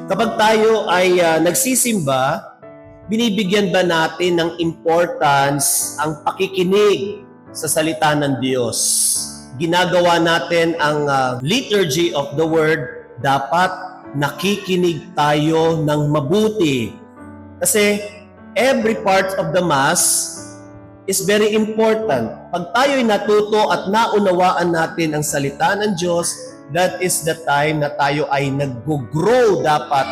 Kapag tayo ay nagsisimba, binibigyan ba natin ng importance ang pakikinig sa salita ng Diyos? Ginagawa natin ang liturgy of the Word, dapat nakikinig tayo ng mabuti. Kasi every part of the Mass is very important. Pag tayo'y natuto at naunawaan natin ang salita ng Diyos, that is the time na tayo ay nag-grow dapat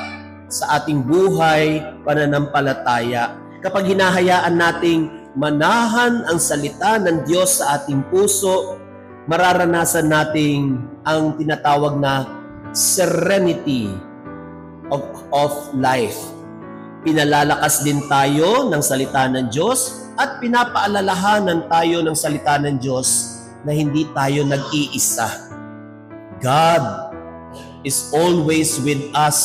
sa ating buhay, pananampalataya. Kapag hinahayaan nating manahan ang salita ng Diyos sa ating puso, mararanasan nating ang tinatawag na serenity of life. Pinalalakas din tayo ng salita ng Diyos at pinapaalalahanan tayo ng salita ng Diyos na hindi tayo nag-iisa. God is always with us,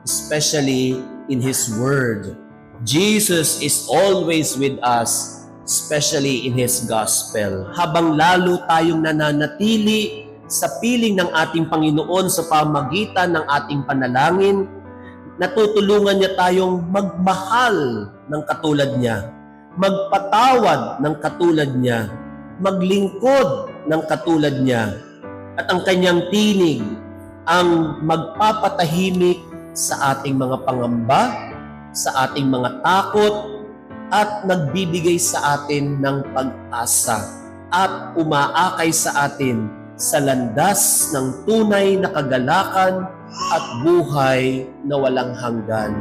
especially in His Word. Jesus is always with us, especially in His Gospel. Habang lalo tayong nananatili sa piling ng ating Panginoon sa pamagitan ng ating panalangin, natutulungan niya tayong magmahal ng katulad niya, magpatawad ng katulad niya, maglingkod ng katulad niya, at ang kanyang tinig ang magpapatahimik sa ating mga pangamba, sa ating mga takot, at nagbibigay sa atin ng pag-asa at umaakay sa atin sa landas ng tunay na kagalakan at buhay na walang hanggan.